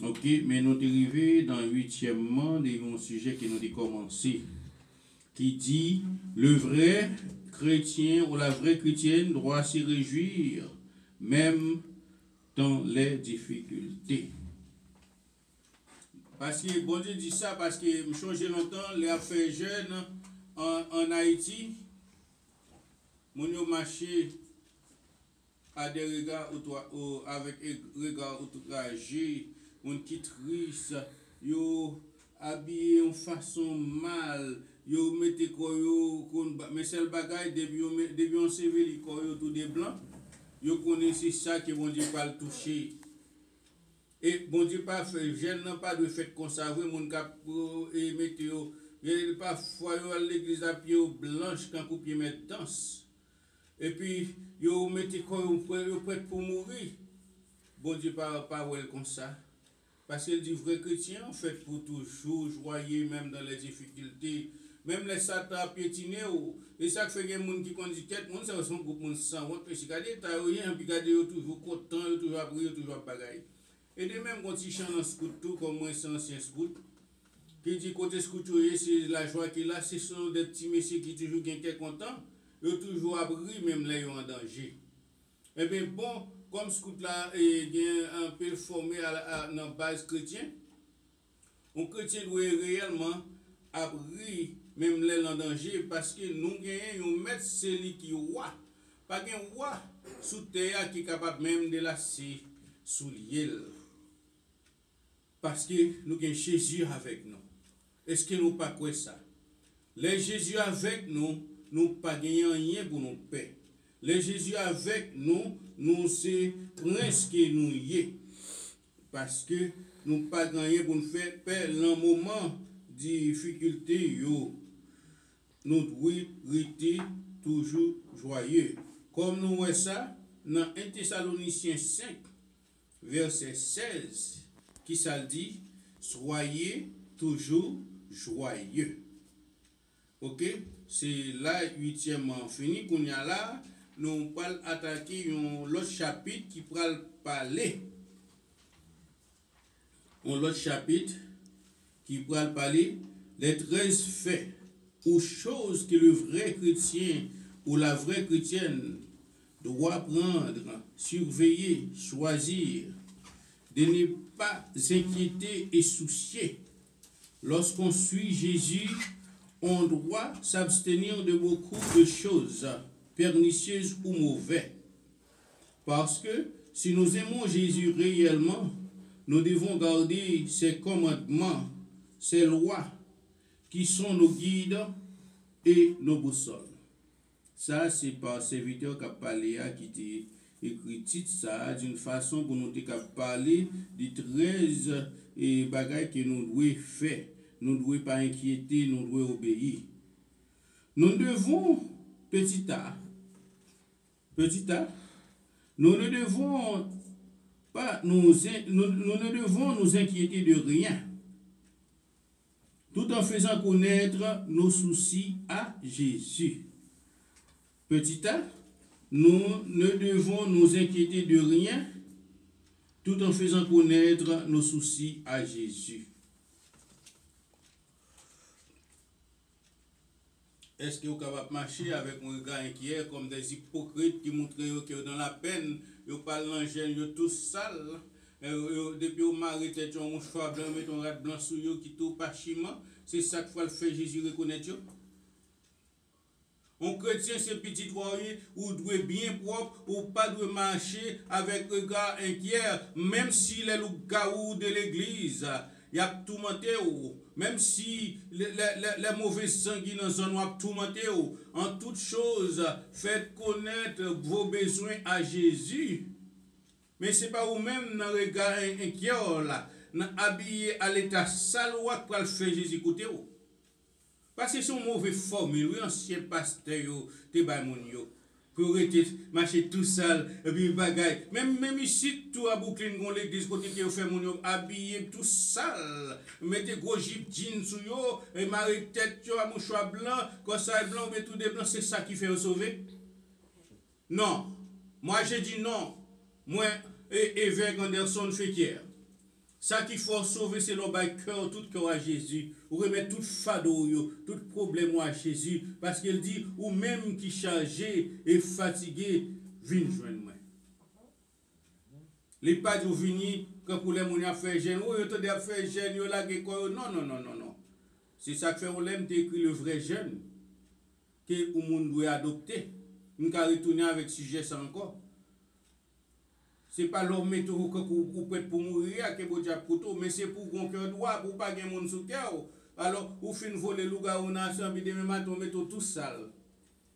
Ok, mais nous sommes arrivés dans le 8e de un sujet qui nous a commencé, qui dit le vrai chrétien ou la vraie chrétienne doit se réjouir, même dans les difficultés. Parce que bon Dieu dit ça, parce que je change longtemps, les affaires jeunes en Haïti, mon yo marché à des regards avec regards outragés, mon qui triste, yo habillé en façon mal, yo mette quoi yo, mais c'est le bagage depuis on sévère quoi yo tout des blancs, yo connaissez ça que bon Dieu pas le toucher. Et bon Dieu pas fait jeune n'a pas de fait conserver mon cap et météo, il parfois yo à l'église à pied blanche quand coup pied mettre danse. Et puis yo mettez quoi yo prêt pour mourir. Bon Dieu pas comme ça. Parce qu'il dit vrai chrétien en fait pour toujours joyeux même dans les difficultés. Même les satan piétiner et ça fait que monde qui conduit tête monde ça son groupe monde sans honte parce que regardez t'as rien puis regardez toujours content toujours après toujours bagaille. Et de même quand il chante en scout tout comme moi c'est ancien scout qui dit côté scout c'est la joie qu'il a ce sont des petits messieurs qui toujours gagnent content, ils toujours abri même là ils en danger. Et bien bon comme scout là est un peu formé dans base chrétien, un chrétien doit réellement abri même les en danger parce que nous gagnons un maître celui qui roi, pas un roi sous terre qui est capable même de lasser sous l'île. Parce que nous avons Jésus avec nous. Est-ce que nous pas quoi ça? Les Jésus avec nous, nous pas gagner rien pour nous paix. Les Jésus avec nous, nous c'est prince que nous y est. Parce que nous pas gagner pour nous faire paix dans moment de difficulté yo. Nous devons rester toujours joyeux. Comme nous voyons ça dans 1 Thessaloniciens 5 verset 16 qui ça dit soyez toujours joyeux. OK, c'est là 8e fini qu'on y a là nous parle attaquer l'autre chapitre qui parle parler l'autre chapitre qui parle parler les 13 faits ou choses que le vrai chrétien ou la vraie chrétienne doit prendre, surveiller, choisir, de ne pas s'inquiéter et soucier. Lorsqu'on suit Jésus, on doit s'abstenir de beaucoup de choses pernicieuses ou mauvaises. Parce que si nous aimons Jésus réellement, nous devons garder ses commandements, ses lois, qui sont nos guides et nos boussoles. Ça, c'est par serviteur qui a parlé, qui a écrit ça d'une façon pour nous parler des 13 bagailles que nous devons faire. Nous ne devons pas inquiéter, nous devons obéir. Nous devons, petit à, nous ne devons nous inquiéter de rien, tout en faisant connaître nos soucis à Jésus. Petit a, nous ne devons nous inquiéter de rien, tout en faisant connaître nos soucis à Jésus. Est-ce que vous êtes capable de marcher avec un regard inquiet comme des hypocrites qui montrent que dans la peine, ils parlent l'angèle, ils tous sales. Depuis vous marrez tête, on mouchoir blanc, mettez un rat blanc sur eux qui tout pas chiment. C'est ça qu'il faut faire Jésus reconnaître. Un chrétien, c'est petit voyer, ou doit bien propre, ou pas doit marcher avec regard inquiet, même si les loups de l'église, il y a tout menté, même si les mauvais sanguines dans zone ont tout menté, en toute chose, faites connaître vos besoins à Jésus. Mais ce n'est pas vous-même dans le regard inquiet, là, habillé à l'état sale, pour le faire Jésus écouter. Parce que c'est une mauvaise formule, ancien pasteur, te bay moun yo. Pour marcher tout sale, et puis bagaille. Même ici, tout à Brooklyn, on l'église, côté qui fait moun yo, habillé tout sale. Mettez gros jeep jeans sous yo, et marrer tête yo à mouchoir blanc, quand ça est blanc, mais tout des blancs, c'est ça qui fait sauver? Non. Moi, j'ai dit non. Moi, et évêque Anderson Féquière. Ça qu'il faut sauver, c'est le cœur, tout cœur à Jésus. Ou remettre tout fardeau, tout problème à Jésus. Parce qu'il dit, ou même qui chargé et fatigué, viens joindre moi. Les pas de venir, quand pour les gens a fait jeûne, ou ils ont fait jeûne, ils ont lagué quoi. Non. C'est ça que fait, on aime écrit le vrai jeûne. Que le monde doit adopter. Nous allons retourner avec ce sujet ça encore. Ce n'est pas l'homme météo ou peut pour mourir, que vous avez pour mais c'est pour qu'on cœur droit, pour pas gagner mon sous cœur. Alors, vous finissez voler le gars, on a ensemble, et demain matin, on met tout sale.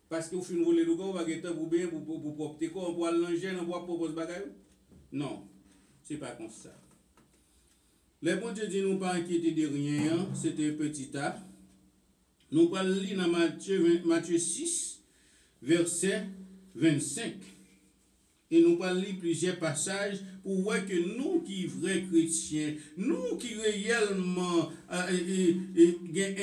Parce que vous finissez voler le gars, on va gagner pour bien, pour propter quoi, on voit l'engin, on voit propose bagaille. Non, ce n'est pas comme ça. Les bons Dieu dit nous pas inquiéter de rien, c'était un petit tas. Nous parlons dans Matthieu 6, verset 25. Et nous parlons plusieurs passages pour voir que nous qui vrais chrétiens, nous qui réellement avons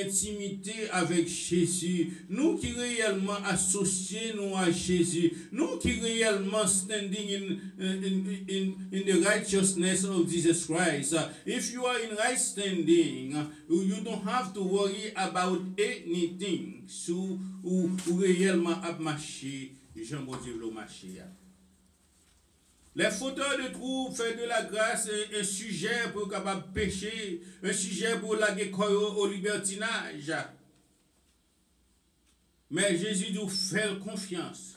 intimité avec Jésus, nous qui réellement associés nous à Jésus, nous qui réellement standing in the righteousness of Jesus Christ. If you are in right standing, you don't have to worry about anything. So, ou réellement à marcher, Jean-Baptiste le marcher. Les fauteurs de troubles font de la grâce un sujet pour capable pécher, un sujet pour la au libertinage. Mais Jésus nous fait confiance.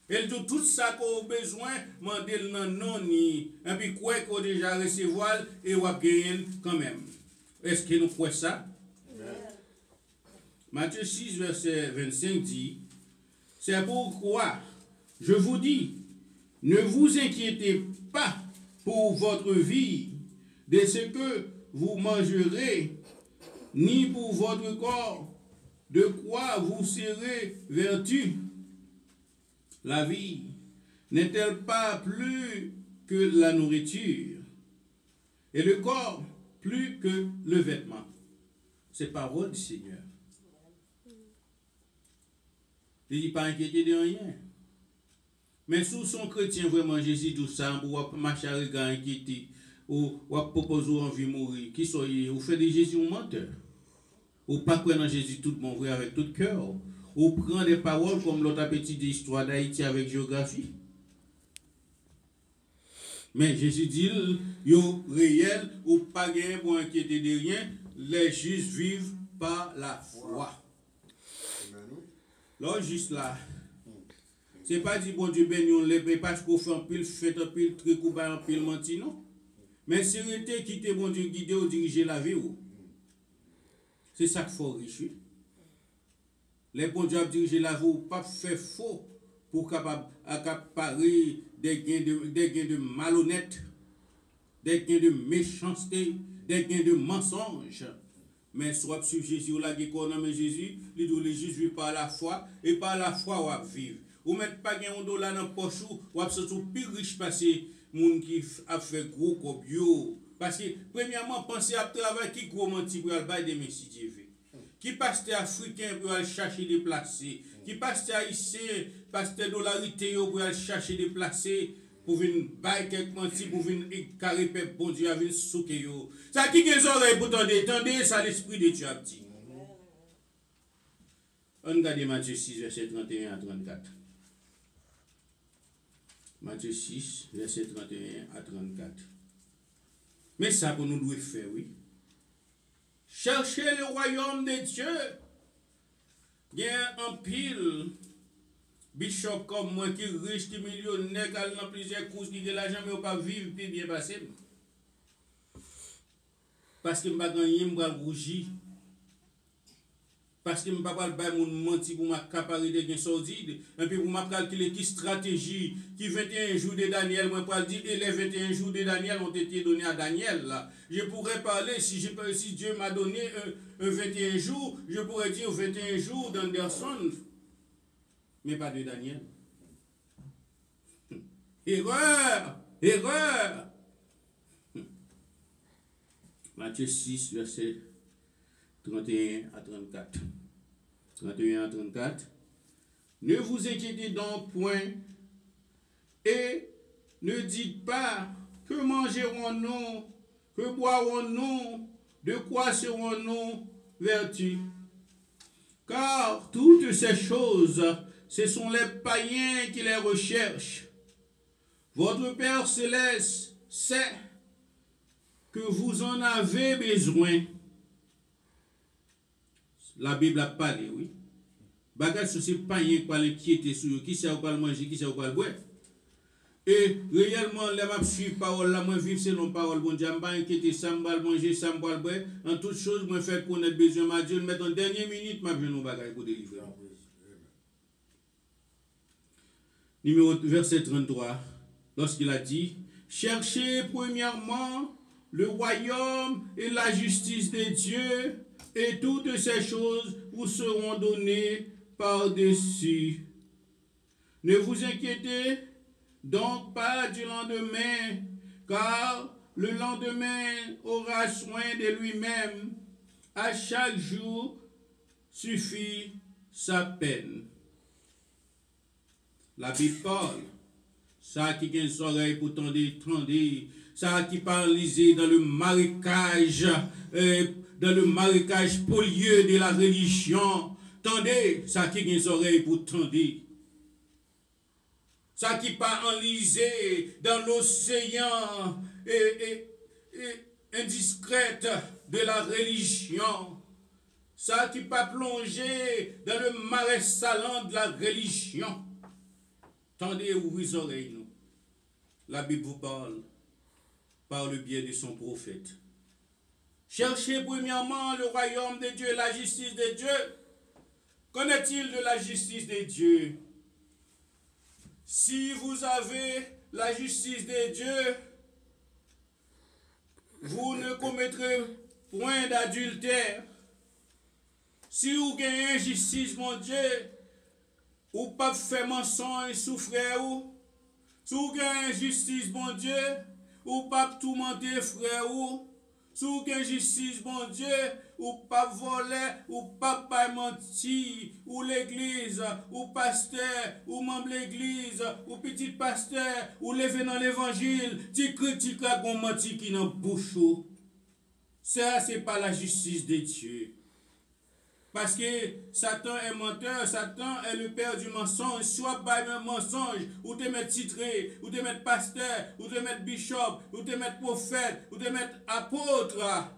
Il dit tout ça qu'on a besoin, mandez le non ni, et puis quoi qu'on déjà recevoir et on va gagner quand même. Est-ce que nous croyons ça? Matthieu 6, verset 25 dit, c'est pourquoi je vous dis, ne vous inquiétez pas pour votre vie, de ce que vous mangerez, ni pour votre corps, de quoi vous serez vêtus. La vie n'est-elle pas plus que la nourriture, et le corps plus que le vêtement? C'est parole du Seigneur. Il ne dit pas inquiéter de rien. Mais sous son chrétien, vraiment, Jésus tout ça, ou marcher à regard inquiété, ou proposer envie de mourir, qui soyez, ou fait de Jésus un menteur. Ou pas croire dans Jésus tout mon vrai avec tout cœur. Ou prendre des paroles comme l'autre petite histoire d'Haïti avec géographie. Mais Jésus dit, yo réel, ou pas gagné pour inquiéter de rien, les justes vivent par la foi. Là, juste là. C'est pas dit, bon Dieu, béni, les parce qu'on fait un pile, fait un pile, truc ou un pile menti, non. Mais c'est été quitter, bon Dieu, guider ou diriger la vie. C'est ça qu'il faut riche. Les bon Dieu diriger la vie, ou pas faire faux pour accaparer des gains de malhonnête, des gains de méchanceté, des gains de mensonges. Mais soit sur Jésus, ou la mais Jésus, les Jésus vivent par la foi, et par la foi, on va vivre. Ou mettre pas un dollar dans la poche ou absolument plus riche parce que moun qui a fait gros comme yo. Parce que premièrement pensez à travail qui gros menti pour aller des messieurs Dieu. Qui pasteur africain pour aller chercher des placés, qui pasteur haïtien pasteur dollarité pour aller chercher des placés pour venir bailler quelques menti pour venir carrer peuple bon Dieu venir souker yo. Ça qui les oreilles pour tendez ça l'esprit de Dieu a dit. On regarde Matthieu 6 verset 31 à 34. Matthieu 6, verset 31 à 34. Mais ça que nous devons faire, oui. Cherchez le royaume de Dieu. Il y a un pile, bishop comme moi, qui est riche, qui est millionnaire, qui a dans plusieurs courses, qui a l'argent, mais pas vivre, puis bien passer. Parce que je ne vais pas gagner, je vais rougir. Parce que je ne vais pas mentir pour m'accaparer des gains sordides. Et puis pour calculer qui stratégie, qui 21 jours de Daniel, moi je dire, et les 21 jours de Daniel ont été donnés à Daniel. Là. Je pourrais parler, si Dieu m'a donné un 21 jours, je pourrais dire 21 jours d'Anderson, mais pas de Daniel. Erreur! Erreur! Matthieu 6, verset 31 à 34. 31 à 34. Ne vous inquiétez donc point et ne dites pas que mangerons-nous, Que boirons-nous? De quoi serons-nous vêtus? Car toutes ces choses, ce sont les païens qui les recherchent. Votre Père céleste sait que vous en avez besoin. La Bible a parlé, oui. Bagage sur ces païens qui l'inquiéter sur eux, qui sait où le manger, qui sait où le boire. Et réellement, les m'a suivi parole, la moi vivre selon parole, bon Dieu, pas inquiéter, ça me manger, ça me boire. En toute chose, moi faire connaître besoin, ma Dieu, mettre en dernière minute, m'a besoin de bagage pour délivrer. Numéro verset 33, lorsqu'il a dit, cherchez premièrement le royaume et la justice de Dieu, et toutes ces choses vous seront données par-dessus. Ne vous inquiétez donc pas du lendemain, car le lendemain aura soin de lui-même. À chaque jour suffit sa peine. La Bible parle, ça qui a une oreille pour tendre, ça qui paralysé dans le marécage polieux de la religion. Tendez, ça qui a une oreille pour tendre. Ça qui pas enlisé dans l'océan indiscrète de la religion. Ça qui pas plongé dans le marais salant de la religion. Tendez, ouvrez les oreilles, nous. La Bible vous parle par le biais de son prophète. Cherchez premièrement le royaume de Dieu et la justice de Dieu. Qu'en est-il de la justice de Dieu? Si vous avez la justice de Dieu, vous ne commettrez point d'adultère. Si vous gagnez justice, mon Dieu, ou pas faire mensonge sous frère ou, si vous gagnez justice, mon Dieu, ou pas tourmenter frère ou, si vous gagnez justice, mon Dieu, ou pas voler, ou pas mentir, ou l'église, ou pasteur, ou membre l'église, ou petit pasteur, ou levé dans l'évangile, tu critiques la menti qui n'en bouche. Ça, c'est pas la justice de Dieu. Parce que Satan est menteur, Satan est le père du mensonge. Soit par un mensonge, ou te mettre titré, ou te mettre pasteur, ou te mettre bishop, ou te mettre prophète, ou te mettre apôtre.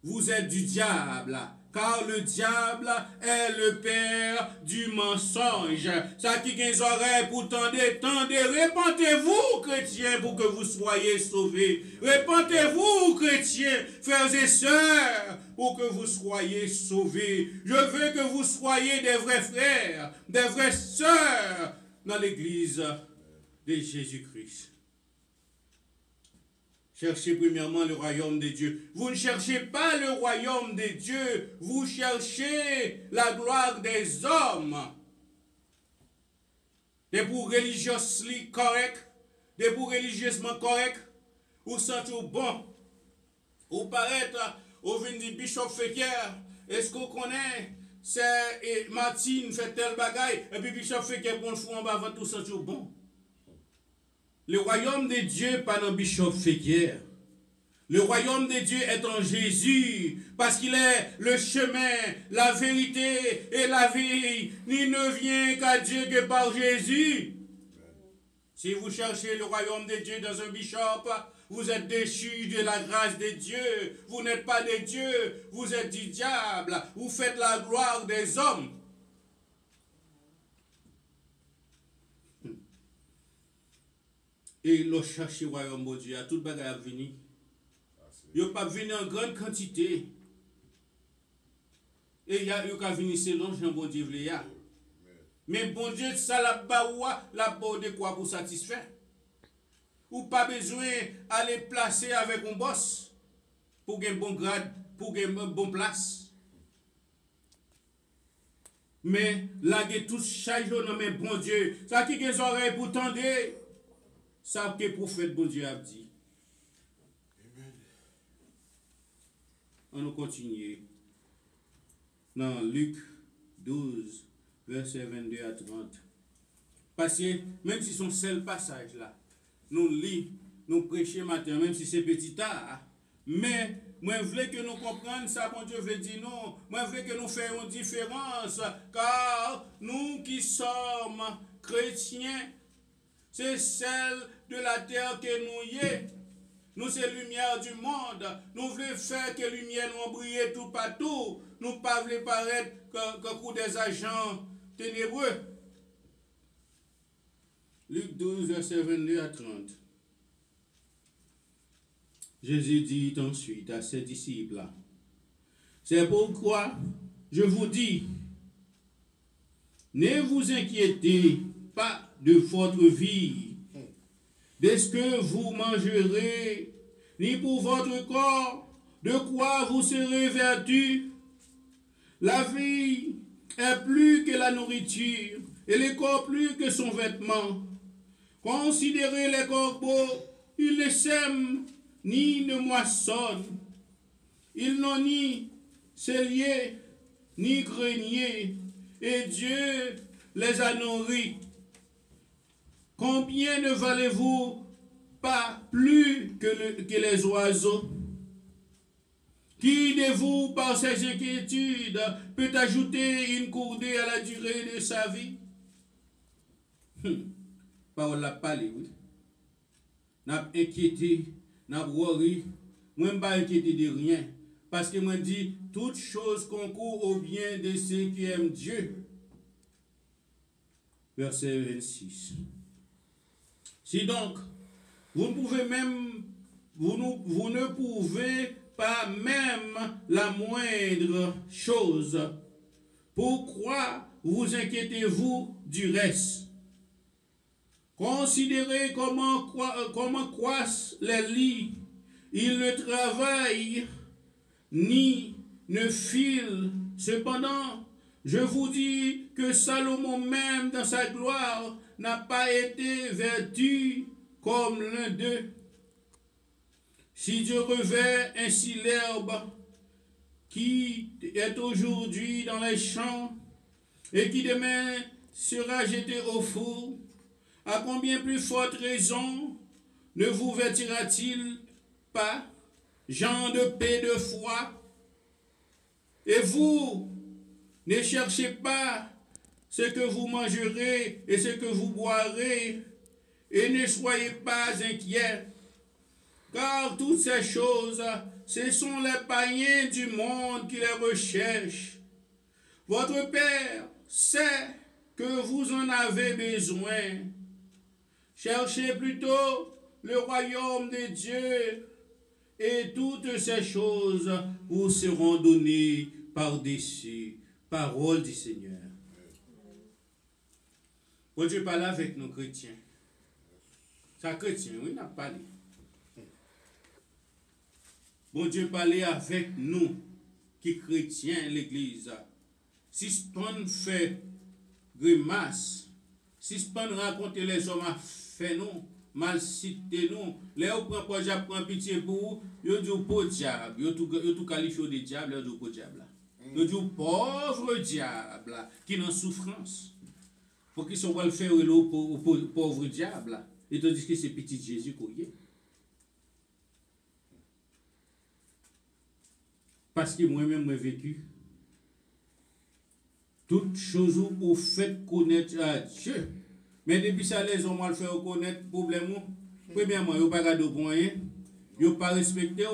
Vous êtes du diable, car le diable est le père du mensonge. Ça qui a les oreilles pour tendez, répentez-vous, chrétiens, pour que vous soyez sauvés. Répentez-vous, chrétiens, frères et sœurs, pour que vous soyez sauvés. Je veux que vous soyez des vrais frères, des vraies sœurs dans l'église de Jésus-Christ. Cherchez premièrement le royaume de Dieu. Vous ne cherchez pas le royaume de Dieu, vous cherchez la gloire des hommes. Des pour religieusement correct, des pour religieusement correct, ou sentir bon, ou paraître au vin du bishop Féquier. Est-ce qu'on connaît, c'est Martine fait tel bagaille, et puis bishop Féquier bon le fou en bas avant tout sentir bon. Le royaume de Dieu, pas dans Bishop Féquier. Le royaume de Dieu est en Jésus, parce qu'il est le chemin, la vérité et la vie. Il ne vient qu'à Dieu que par Jésus. Si vous cherchez le royaume de Dieu dans un bishop, vous êtes déchus de la grâce de Dieu. Vous n'êtes pas de Dieu, vous êtes du diable. Vous faites la gloire des hommes. Et l'on cherche le royaume de Dieu, à tout le monde à venir. Il n'y a pas venu en grande quantité. Et il y a venir selon Jean bon Dieu. Mais bon Dieu, ça la de quoi pour satisfaire. Ou pas besoin d'aller placer avec un boss pour gagner un bon grade, pour gagner une bonne place. Mais là, il y a tout chaque jour dans mes bon Dieu. Ça qui a des oreilles pour tendre. Ça que le prophète bon Dieu a dit. Amen. On va continuer. Dans Luc 12, versets 22 à 30. Parce que même si son seul passage là, nous lisons, nous prêchons matin, même si c'est petit tard, Mais moi, je veux que nous comprenions ça, mon Dieu veut dire non. Moi, je veux que nous fassions une différence, car nous qui sommes chrétiens, c'est celle de la terre que nous y est. Nous, c'est lumière du monde. Nous voulons faire que la lumière nous brille tout partout. Nous ne pas voulons paraître que des agents ténébreux. Luc 12, verset 22 à 30. Jésus dit ensuite à ses disciples, c'est pourquoi je vous dis, ne vous inquiétez pas de votre vie, de ce que vous mangerez, ni pour votre corps, de quoi vous serez vêtus. La vie est plus que la nourriture, et le corps plus que son vêtement. Considérez les corbeaux, ils ne sèment ni ne moissonnent. Ils n'ont ni cellier, ni grenier, et Dieu les a nourris. Combien ne valez-vous pas plus que les oiseaux? Qui de vous, par ses inquiétudes, peut ajouter une courdée à la durée de sa vie? Parole la parlé, oui. N'a inquiété, n'a worry. Moi, je ne pas inquiété de rien. Parce que moi, dit, toute chose concourt au bien de ceux qui aiment Dieu. Verset 26. Si donc, vous ne pouvez même, vous ne pouvez pas même la moindre chose, pourquoi vous inquiétez-vous du reste? Considérez comment croissent les lits. Ils ne travaillent ni ne filent. Cependant, je vous dis que Salomon même dans sa gloire n'a pas été vêtu comme l'un d'eux. Si Dieu revêt ainsi l'herbe qui est aujourd'hui dans les champs et qui demain sera jetée au four, à combien plus forte raison ne vous vêtira-t-il pas, gens de paix de foi? Et vous, ne cherchez pas ce que vous mangerez et ce que vous boirez, et ne soyez pas inquiets, car toutes ces choses, ce sont les païens du monde qui les recherchent. Votre Père sait que vous en avez besoin. Cherchez plutôt le royaume de Dieu, et toutes ces choses vous seront données par-dessus. Parole du Seigneur. Bon Dieu parle avec nos chrétiens. Ça chrétien, oui, n'a pas parlé. Bon Dieu parlait avec nous, qui chrétiens, l'église. Si on fait grimace, si on raconte les hommes à faire nous, mal citer nous, les gens prennent pitié pour vous, ils disent pour diable, ils tout qualifié de diable, ils disent pour diable. Ils disent pauvre diable, qui est en souffrance. Pour qu'ils soient le faire au pauvre diable, ils te disent que c'est petit Jésus qu'on y est. Parce que moi-même, j'ai vécu toutes choses pour faire connaître à Dieu. Mais depuis ça, les hommes le faire connaître le problème. Premièrement, ils n'ont pas gardé pour rien. Ils n'ont pas respecté.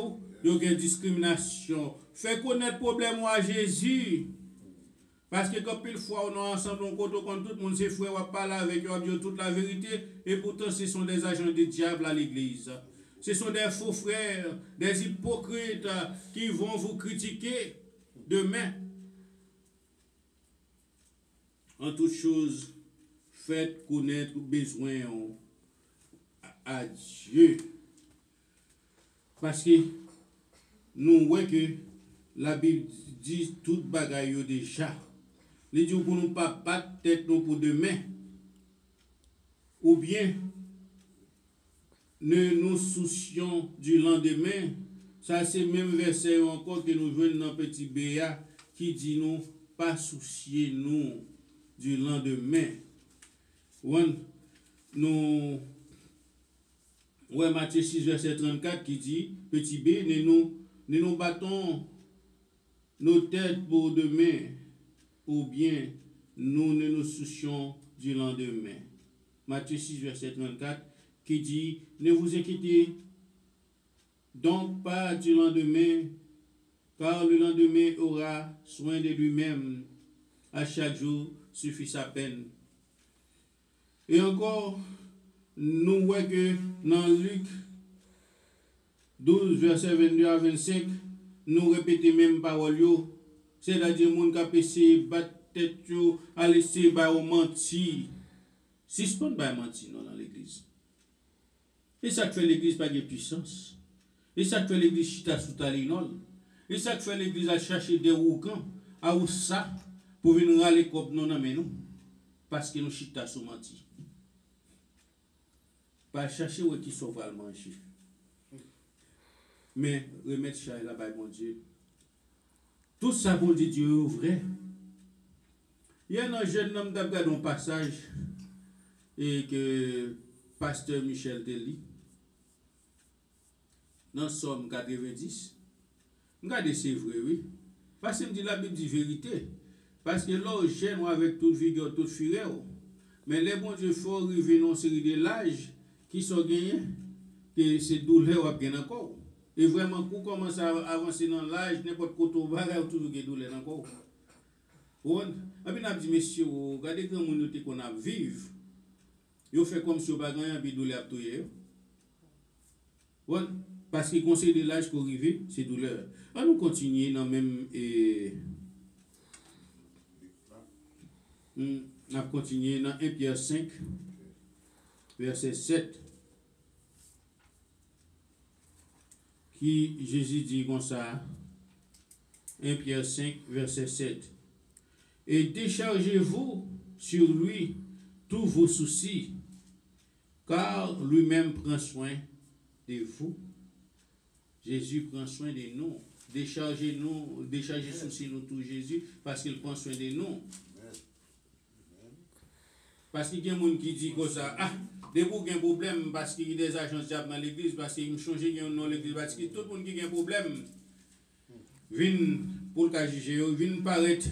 Ils ont une discrimination. Fait connaître le problème à Jésus. Parce que quand une fois on est ensemble, on compte quand tout le monde s'est frère, on parle avec eux, on dit toute la vérité. Et pourtant, ce sont des agents du diable à l'église. Ce sont des faux frères, des hypocrites qui vont vous critiquer demain. En toute chose, faites connaître le besoin à Dieu. Parce que nous voyons que la Bible dit tout bagaille déjà. Il dit pour nous pas battre tête nous pour demain. Ou bien ne nous soucions du lendemain. Ça c'est même verset encore que nous jouons dans petit Béa qui dit nous pas soucier nous du lendemain. Nous Ouais, Matthieu 6, verset 34 qui dit, petit b, nous battons nos têtes pour demain, ou bien nous ne nous soucions du lendemain. Matthieu 6, verset 34 qui dit, ne vous inquiétez donc pas du lendemain, car le lendemain aura soin de lui-même. À chaque jour suffit sa peine. Et encore, nous voyons que dans Luc 12, verset 22 à 25, nous répétons même parole, c'est-à-dire moun qui a essayé de battre tête, à laisser mentir. Si ce n'est pas mentir dans l'église. Et ça fait l'église pas de puissance. Et ça fait l'église chita sous talinol. Et ça fait l'église à chercher des roucans, à où ça, pour venir râler comme nous dans nous. Parce que nous chita sous mentir. Pas chercher où qui sont va manger. Mais remettre chat là-bas, mon Dieu. Tout ça pour dire Dieu est vrai. Il y a un jeune homme qui a regardé un passage et que pasteur Michel Dely, dans Somme 90, regardez, c'est vrai, oui. Parce que la Bible dit vérité. Parce que là, jeune avec toute vigueur, toute fureur. Mais les bons Dieu faut arriver dans une série de l'âge qui sont gagnés, que ces douleurs ont bien encore. Et vraiment, pour commencer à avancer dans l'âge, n'importe quoi, on va toujours des douleurs encore. Et puis, on a dit, messieurs, regardez comment nous qu'on a vivre. Ils fait comme si on n'a pas de douleur à tout. Parce qu'il conseille de l'âge pour arriver, c'est douleur. On nous continuer dans même. On a continué dans 1 Pierre 5, verset 7. Qui Jésus dit comme ça. 1 Pierre 5, verset 7. Et déchargez-vous sur lui tous vos soucis, car lui-même prend soin de vous. Jésus prend soin de nous. Déchargez soucis nous tous Jésus, parce qu'il prend soin de nous. Parce qu'il y a des gens qui disent comme ça, ah, dès qu'il y a un problème, parce qu'il y a des agents dans l'église, parce qu'il me change dans l'église, parce que tout le monde qui a un problème, vient pour le juger, vient paraître,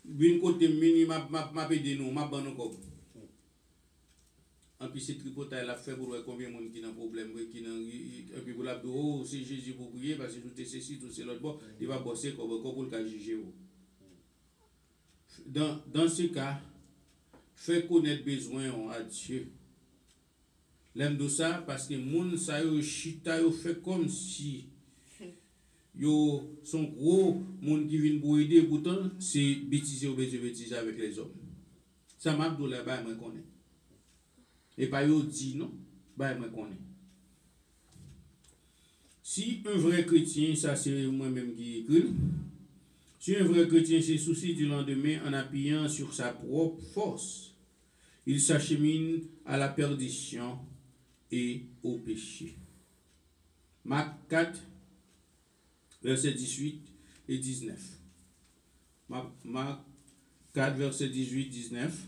vient côté mini, m'a aidé nous, m'a banné comme. En plus, c'est tripotage la fait pour voir combien de gens qui ont un problème, qui ont un peu pour la oh, c'est Jésus pour prier, parce que tout est ceci, tout c'est l'autre, bon, il va bosser comme pour le juger. Dans ce cas, fait connaître besoin à Dieu. L'aime de ça parce que moun sa yo chita yo fait comme si yo son gros moun qui vient pour aider pourtant c'est bêtiser avec les hommes. Ça m'a dit là-bas moi connais. Et pas yo dit non, bah moi connais. Si un vrai chrétien, ça c'est moi-même qui écrit. Si un vrai chrétien se soucie du lendemain en appuyant sur sa propre force, il s'achemine à la perdition et au péché. Marc 4, versets 18 et 19. Marc 4, versets 18 et 19.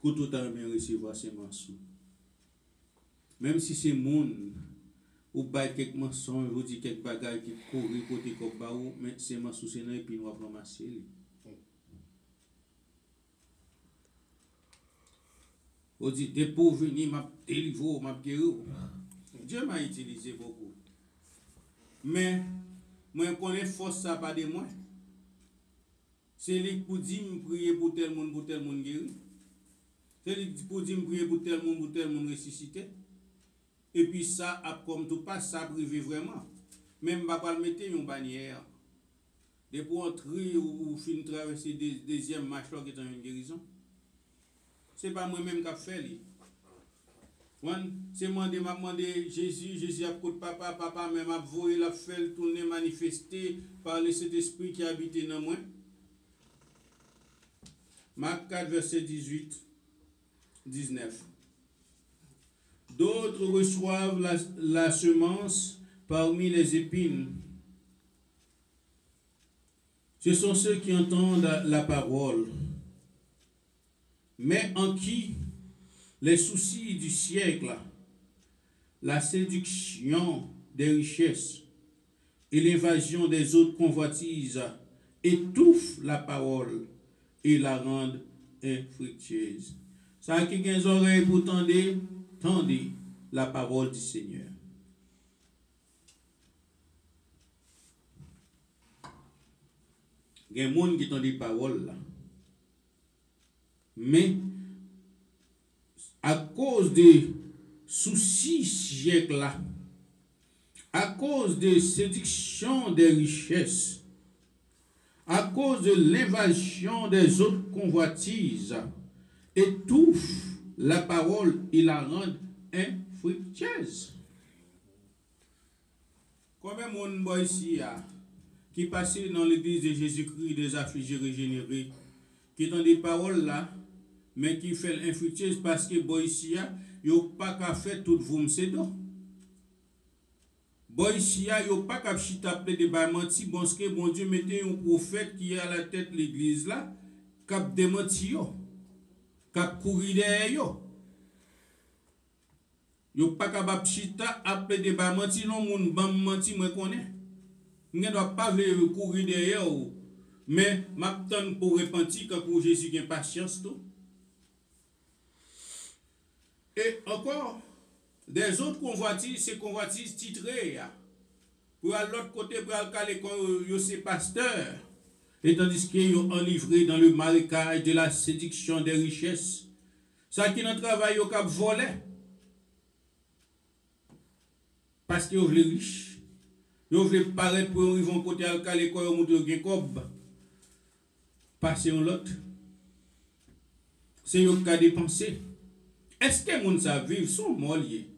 Que tout a bien recevoir ces mensonges. Même si c'est monde ou pas quelques mensonges, ou dit quelques bagages qui courent côté comme baou, mais c'est mensonges c'est et puis nous avons ramasser. On dit des pauvres venir m'a délivré, m'a guéri. Dieu m'a utilisé beaucoup. Mais moi je connais force ça pas de moi. C'est lui pour dire me prier pour tel monde guéri. C'est lui pour dire me prier pour tel monde ressuscité. Et puis ça, comme tout passe, ça privé vraiment. Même pas pas le mettre une bannière. De pour entrer ou fin traverser deuxième marche qui est une guérison. C'est pas moi-même qui a fait. C'est moi qui m'a demandé Jésus a côté papa même a voulu la faire tourner manifester par le Saint-Esprit qui habite dans moi. Marc 4, verset 18, 19. D'autres reçoivent la semence parmi les épines. Ce sont ceux qui entendent la parole mais en qui les soucis du siècle, la séduction des richesses et l'invasion des autres convoitises étouffent la parole et la rendent infructueuse. Ça qui a des oreilles pour tendez la parole du Seigneur. Il y a des gens qui ont des paroles là. Mais à cause des soucis siècles là, à cause des séductions des richesses, à cause de l'invasion des autres convoitises, étouffe la parole et la rend infructueuse. Combien de monde ici qui passent dans l'église de Jésus-Christ, des affligés régénérés, qui ont des paroles là, mais qui fait l'infructueuse parce que ici, ils n'ont pas qu'à faire tout vous m'sédo. Ici, ils n'ont pas qu'à chitaper des menti, bon ce que bon Dieu mettait un prophète qui est à la tête de l'église là, cap démenti yo, cap courir derrière yo. Yo pas capable chita appeler des menti non moun bam menti moi connais. Ne doit pas courir derrière mais m'attend pour repentir quand pour Jésus qui a patience tout. Et encore des autres convoitises, c'est convoitises titrées. Pour à l'autre côté, pour aller quand c'est pasteur. Et tandis qu'ils sont enivrés dans le marécage de la séduction des richesses. Ça qui n'ont travaillé au cap volé. Parce qu'ils veulent riches. Ils veulent paraître pour ils vont côté à l'école au monde de cob. Passer en l'autre. C'est eux qui ont dépensé. Est-ce que les gens savent vivre sont morts liés?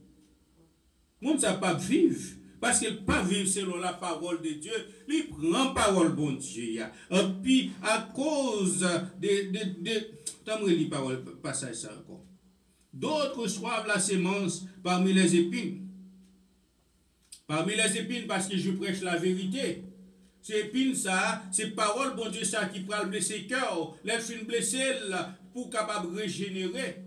Les gens ne savent pas vivre. Parce qu'ils ne pas vivre selon la parole de Dieu. Ils prennent parole bon Dieu. Et puis, à cause t'as me dit parole, passage ça encore. D'autres reçoivent la sémence parmi les épines. Parmi les épines, parce que je prêche la vérité. Ces épines, ça, c'est parole bon Dieu, ça qui peut blesser le cœur. Les fins blessés pour capable régénérer.